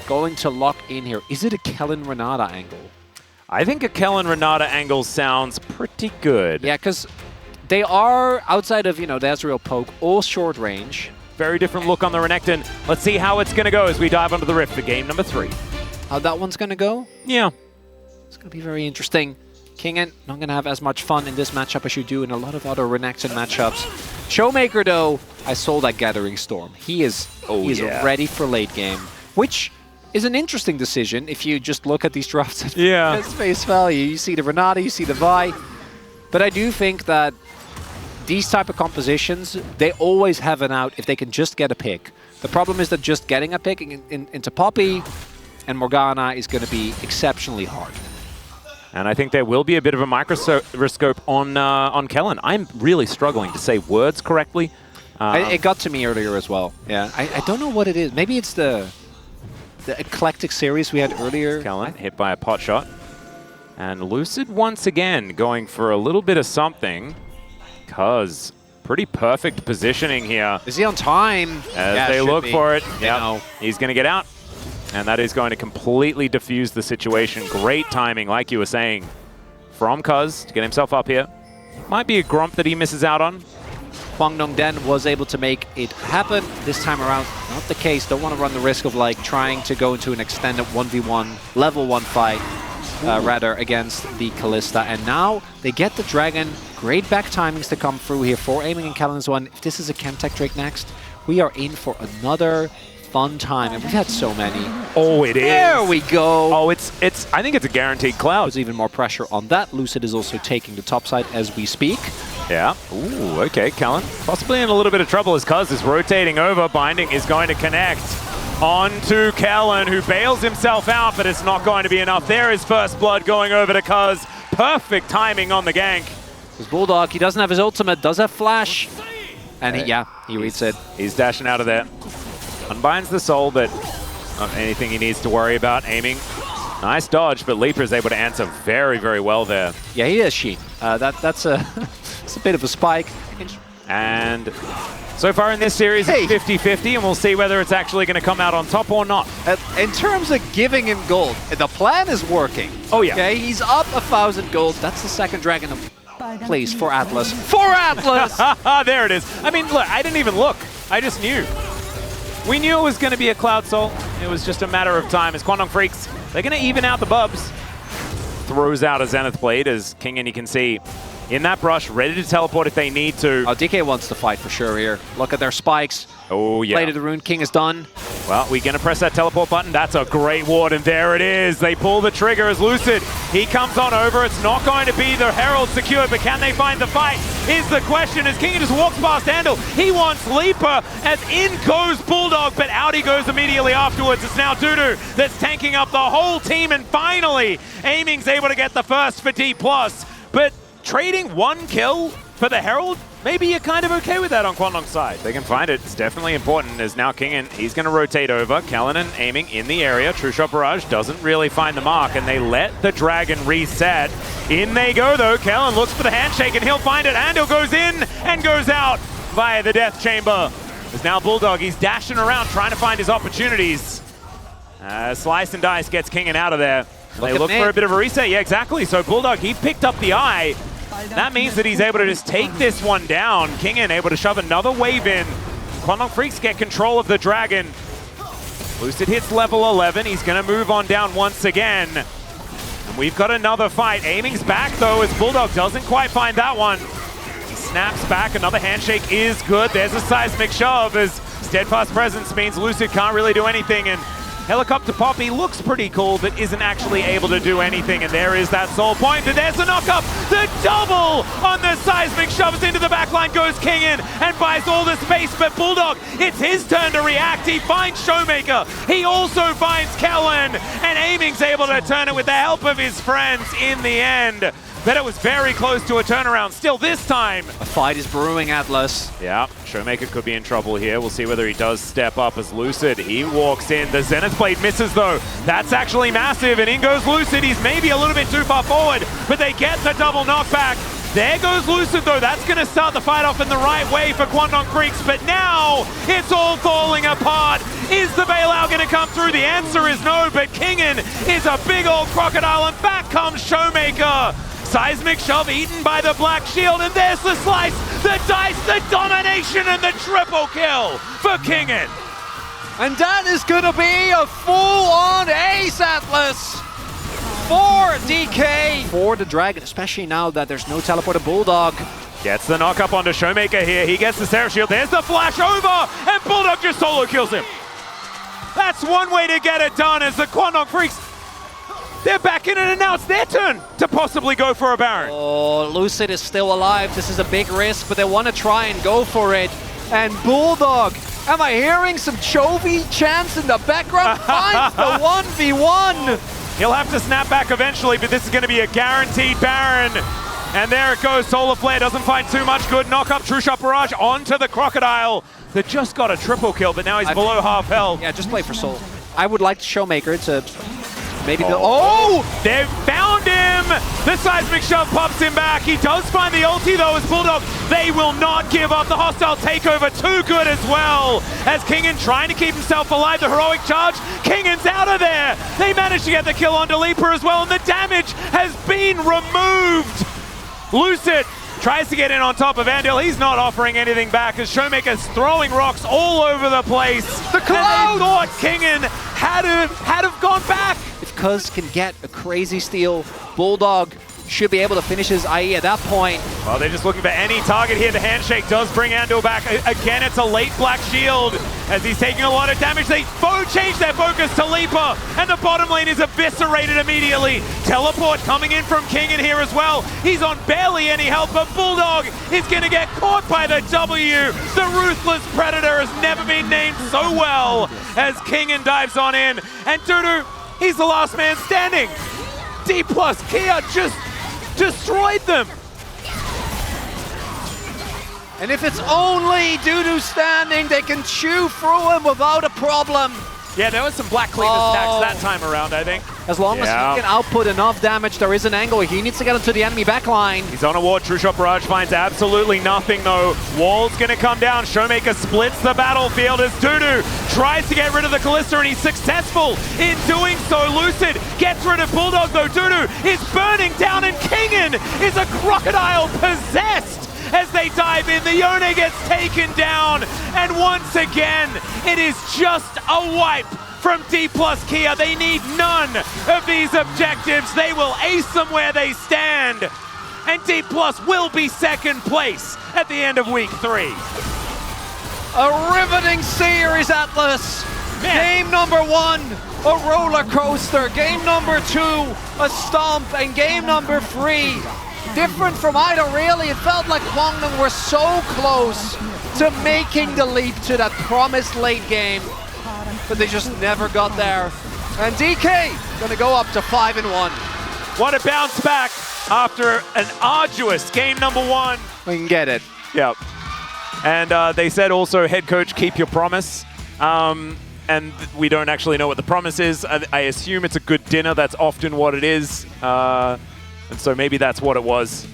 going to lock in here. Is it a Kellen Renata angle? I think a Kellen Renata angle sounds pretty good. Yeah, because they are, outside of, you know, the Ezreal poke, all short range. Very different look on the Renekton. Let's see how it's going to go as we dive onto the Rift for game number 3. How that one's going to go? Yeah. It's going to be very interesting. Kingen not going to have as much fun in this matchup as you do in a lot of other Renekton matchups. Showmaker, though, I saw that Gathering Storm. He is ready for late game, which is an interesting decision if you just look at these drafts at face value. You see the Renata, you see the Vi. But I do think that these type of compositions, they always have an out if they can just get a pick. The problem is that just getting a pick into Poppy and Morgana is going to be exceptionally hard. And I think there will be a bit of a microscope on Kellen. I'm really struggling to say words correctly. It got to me earlier as well. Yeah, I don't know what it is. Maybe it's the eclectic series we had earlier. Kellen hit by a pot shot. And Lucid once again going for a little bit of something. Because pretty perfect positioning here. Is he on time? As they look for it. Yeah, he's going to get out. And that is going to completely diffuse the situation. Great timing, like you were saying, from Cuz to get himself up here. Might be a Grump that he misses out on. Huang Dongden was able to make it happen this time around. Not the case. Don't want to run the risk of like trying to go into an extended 1v1, level 1 fight, rather, against the Kalista. And now they get the Dragon. Great back timings to come through here for Aiming and Kellen's one. If this is a Chemtech Drake next, we are in for another fun time, and we've had so many. Oh, it is. There we go. Oh, it's. I think it's a guaranteed cloud. There's even more pressure on that. Lucid is also taking the top side as we speak. Yeah. Ooh, okay, Kellen. Possibly in a little bit of trouble as Cuz is rotating over. Binding is going to connect onto Kellen, who bails himself out, but it's not going to be enough. There is first blood going over to Cuz. Perfect timing on the gank. This Bulldog, he doesn't have his ultimate, does have flash. And he reads it. He's dashing out of there. Unbinds the soul, but not anything he needs to worry about. Aiming. Nice dodge, but Leaper is able to answer very, very well there. Yeah, he is Sheen. That's a, it's a bit of a spike. And so far in this series, it's 50-50, and we'll see whether it's actually going to come out on top or not. In terms of giving him gold, the plan is working. Oh, yeah. Okay, he's up 1,000 gold. That's the second Dragon of Please, for Atlas. For Atlas! There it is. I mean, look, I didn't even look. I just knew. We knew it was going to be a Cloud Soul. It was just a matter of time. As Quandong Freaks, they're going to even out the bubs. Throws out a Zenith Blade, as Kingen, you can see, in that brush, ready to teleport if they need to. Oh, DK wants to fight for sure here. Look at their spikes. Oh, yeah. Blade of the Rune King is done. Well, we're going to press that teleport button. That's a great ward, and there it is. They pull the trigger as Lucid. He comes on over. It's not going to be the Herald secured, but can they find the fight? Is the question as King just walks past Handle. He wants Leaper as in goes Bulldog, but out he goes immediately afterwards. It's now Dudu that's tanking up the whole team, and finally, Aiming's able to get the first for D+. But trading one kill for the Herald, maybe you're kind of okay with that on Quandong's side. They can find it. It's definitely important as now Kingen, he's going to rotate over. Callanan aiming in the area. True Shot Barrage doesn't really find the mark, and they let the Dragon reset. In they go, though. Callan looks for the handshake, and he'll find it. Andil goes in and goes out via the Death Chamber. There's now Bulldog. He's dashing around trying to find his opportunities. Slice and Dice gets Kingen out of there. They look for a bit of a reset. Yeah, exactly. So Bulldog, he picked up the eye. That means that he's able to just take this one down. Kingen able to shove another wave in. Quandong Freaks get control of the Dragon. Lucid hits level 11. He's going to move on down once again. And we've got another fight. Aiming's back, though, as Bulldog doesn't quite find that one. He snaps back. Another handshake is good. There's a seismic shove as Steadfast Presence means Lucid can't really do anything. And Helicopter Poppy looks pretty cool, but isn't actually able to do anything. And there is that soul point. And there's the knock-up. The double on the seismic shoves into the backline. Goes Kingen and buys all the space. But Bulldog, it's his turn to react. He finds Showmaker. He also finds Kellen. And Aiming's able to turn it with the help of his friends in the end. But it was very close to a turnaround. Still this time, a fight is brewing, Atlas. Yeah, Showmaker could be in trouble here. We'll see whether he does step up as Lucid. He walks in. The Zenith Blade misses, though. That's actually massive, and in goes Lucid. He's maybe a little bit too far forward, but they get the double knockback. There goes Lucid though. That's going to start the fight off in the right way for Quandong Creeks, but now it's all falling apart. Is the bailout going to come through? The answer is no, but Kingen is a big old crocodile, and back comes Showmaker. Seismic shove eaten by the Black Shield, and there's the slice, the dice, the domination, and the triple kill for Kingen. And that is going to be a full-on ace, Atlas, for DK. For the Dragon, especially now that there's no teleporter Bulldog. Gets the knock up onto Showmaker here. He gets the Seraph Shield. There's the flash over, and Bulldog just solo kills him. That's one way to get it done as the Quandong Freaks, they're back in, and now it's their turn to possibly go for a Baron. Oh, Lucid is still alive. This is a big risk, but they want to try and go for it. And Bulldog, am I hearing some Chovy chants in the background? Finds the 1v1. He'll have to snap back eventually, but this is going to be a guaranteed Baron. And there it goes. Solar Flare doesn't find too much good. Knock up True Shot Barrage onto the Crocodile that just got a triple kill, but now he's below half health. Yeah, just play for Soul. I would like Showmaker to maybe... Oh! They've found him! The Seismic Shove pops him back. He does find the ulti though as Bulldog. They will not give up. The hostile takeover too good as well. As Kingen trying to keep himself alive. The heroic charge. Kingen's out of there. They managed to get the kill onto Leaper as well, and the damage has been removed. Lucid tries to get in on top of Andil. He's not offering anything back as Showmaker's throwing rocks all over the place. The cloud! And they thought Kingen had have gone back. If Cuz can get a crazy steal, Bulldog should be able to finish his IE at that point. Well, they're just looking for any target here. The handshake does bring Andil back. Again, it's a late Black Shield as he's taking a lot of damage. They change their focus to Leaper, and the bottom lane is eviscerated immediately. Teleport coming in from Kingen here as well. He's on barely any health, but Bulldog is going to get caught by the W. The Ruthless Predator has never been named so well as Kingen dives on in. And Dudu, he's the last man standing. D+ Kia just destroyed them. And if it's only Dudu standing, they can chew through him without a problem. Yeah, there was some Black Cleaver stacks that time around, I think. As long as he can output enough damage, there is an angle. He needs to get into the enemy backline. He's on a ward. True Shot Barrage finds absolutely nothing, though. Wall's going to come down. Showmaker splits the battlefield as Dudu tries to get rid of the Kalista, and he's successful in doing so. Lucid gets rid of Bulldog, though. Dudu is burning down, and Kingen is a crocodile possessed. As they dive in, the Yone gets taken down, and once again, it is just a wipe from D+ Kia. They need none of these objectives. They will ace them where they stand, and D+ will be second place at the end of week 3. A riveting series, Atlas. Game number 1, a roller coaster. Game number 2, a stomp, and game number 3, different from either, really. It felt like Kwangdong were so close to making the leap to that promised late game, but they just never got there. And DK gonna go up to 5-1. What a bounce back after an arduous game number 1. We can get it. Yep. And they said also, head coach, keep your promise. And we don't actually know what the promise is. I assume it's a good dinner. That's often what it is. And so maybe that's what it was.